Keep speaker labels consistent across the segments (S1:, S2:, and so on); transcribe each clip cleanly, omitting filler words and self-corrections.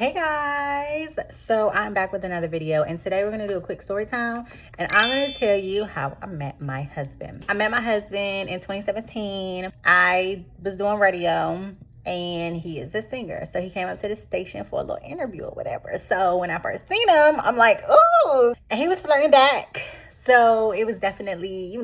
S1: Hey guys, so I'm back with another video, and today we're going to do a quick story time, and I'm going to tell you how I met my husband. I met my husband in 2017. I was doing radio, and he is a singer, so he came up to the station for a little interview or whatever. So when I first seen him, I'm like, ooh, and he was flirting back. So it was definitely,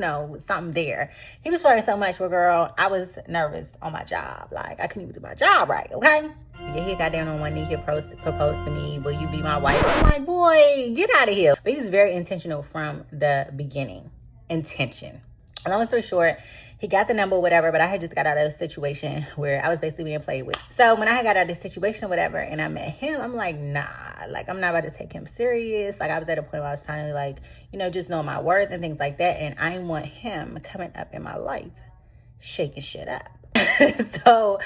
S1: something there. He was flirting so much with girl, I was nervous on my job. Like, I couldn't even do my job right, okay? Yeah, he got down on one knee, he proposed to me. Will you be my wife? I'm like, boy, get out of here. But he was very intentional from the beginning. Intention. Long story short, he got the number, whatever, but I had just got out of a situation where I was basically being played with. So when I got out of this situation or whatever, and I met him, I'm like, nah, like, I'm not about to take him serious. Like, I was at a point where I was trying to, like, just know my worth and things like that. And I didn't want him coming up in my life, shaking shit up. So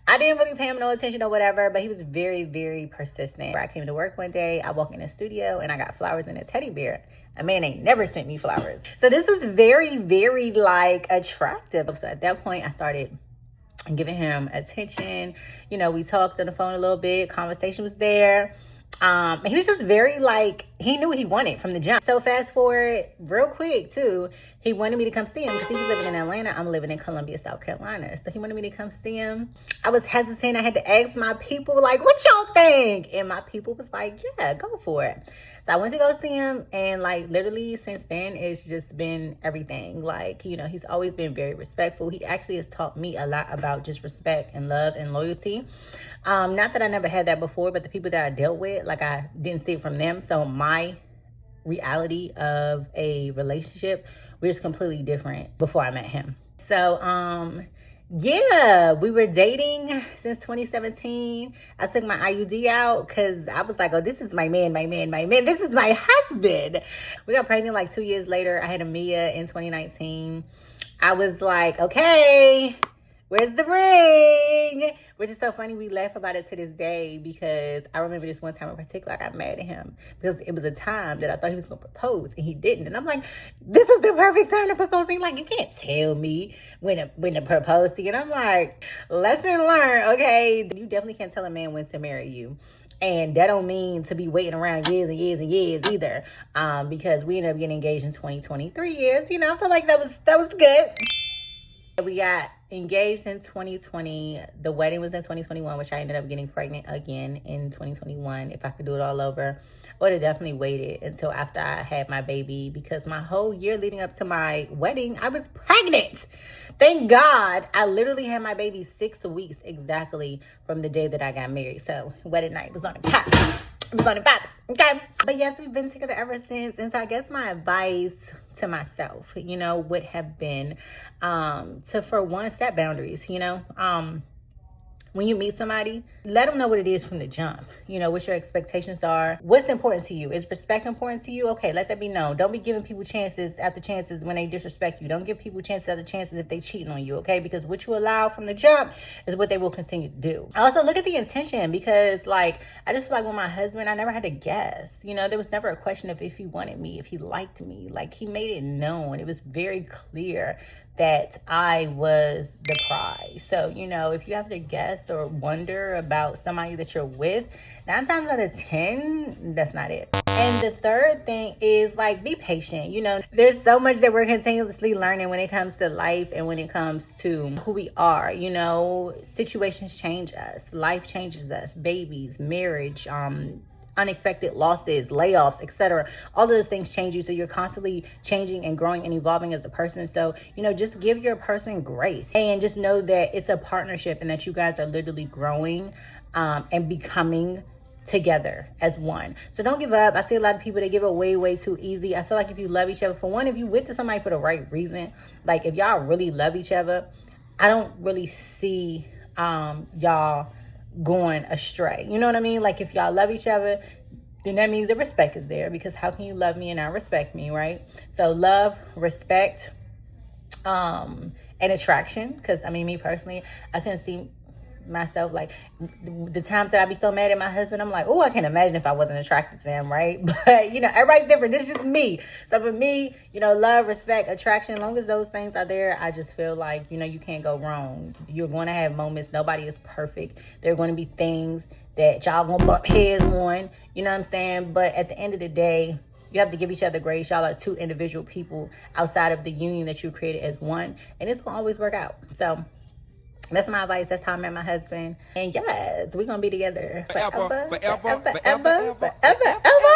S1: I didn't really pay him no attention or whatever, but he was very, very persistent. I came to work one day, I walked in the studio, and I got flowers and a teddy bear. A man ain't never sent me flowers. So this was very, very, like, attractive. So at that point, I started giving him attention. We talked on the phone a little bit. Conversation was there. He was just very, like, he knew what he wanted from the jump. So fast forward real quick too, he wanted me to come see him because he was living in Atlanta. I'm living in Columbia, South Carolina. So he wanted me to come see him. I was hesitant. I had to ask my people, like, what y'all think? And my people was like, yeah, go for it. So I went to go see him, and, like, literally since then, it's just been everything. Like, he's always been very respectful. He actually has taught me a lot about just respect and love and loyalty. Not that I never had that before, but the people that I dealt with, like, I didn't see it from them. So my reality of a relationship was just completely different before I met him. So, yeah, we were dating since 2017. I took my IUD out because I was like, oh, this is my man. This is my husband. We got pregnant like 2 years later. I had Amia in 2019. I was like, okay, where's the ring? Which is so funny. We laugh about it to this day because I remember this one time in particular, I got mad at him because it was a time that I thought he was going to propose and he didn't. And I'm like, this was the perfect time to propose. He's like, you can't tell me when to propose to you. And I'm like, lesson learned, okay? You definitely can't tell a man when to marry you. And that don't mean to be waiting around years and years and years either, because we ended up getting engaged in 2023 years. I feel like that was good. We got engaged in 2020. The wedding was in 2021, which I ended up getting pregnant again in 2021. If I could do it all over, I would have definitely waited until after I had my baby, because my whole year leading up to my wedding, I was pregnant. Thank God. I literally had my baby 6 weeks exactly from the day that I got married. So wedding night was on the pop. It was on the pop. Okay. But yes, we've been together ever since. And so I guess my advice to myself, would have been to, for one, set boundaries. When you meet somebody, let them know what it is from the jump. What your expectations are. What's important to you? Is respect important to you? Okay, let that be known. Don't be giving people chances after chances when they disrespect you. Don't give people chances after chances if they cheating on you, okay? Because what you allow from the jump is what they will continue to do. Also, look at the intention, because, like, I just feel like with my husband, I never had to guess. There was never a question of if he wanted me, if he liked me. Like, he made it known. It was very clear that I was the prize. So, if you have to guess or wonder about somebody that you're with, 9 times out of 10, that's not it. And the third thing is, like, be patient. There's so much that we're continuously learning when it comes to life and when it comes to who we are. Situations change us. Life changes us. Babies, marriage, unexpected losses, layoffs, etc. All of those things change you. So you're constantly changing and growing and evolving as a person. So, just give your person grace and just know that it's a partnership and that you guys are literally growing and becoming together as one. So don't give up. I see a lot of people, they give up way too easy. I feel like if you love each other, for one, if you with to somebody for the right reason, like if y'all really love each other, I don't really see y'all going astray. You know what I mean? Like, if y'all love each other, then that means the respect is there, because how can you love me and not respect me, right? So love, respect, and attraction. Because me personally, I couldn't see myself, like, the times that I be so mad at my husband, I'm like, oh, I can't imagine if I wasn't attracted to him, right? But everybody's different. This is just me. So for me, love, respect, attraction, as long as those things are there, I just feel like you can't go wrong. You're going to have moments. Nobody is perfect. There are going to be things that y'all gonna bump heads on, you know what I'm saying? But at the end of the day, you have to give each other grace. Y'all are two individual people outside of the union that you created as one, and it's gonna always work out. So that's my advice. That's how I met my husband. And yes, we're gonna be together forever, forever, forever, forever, forever.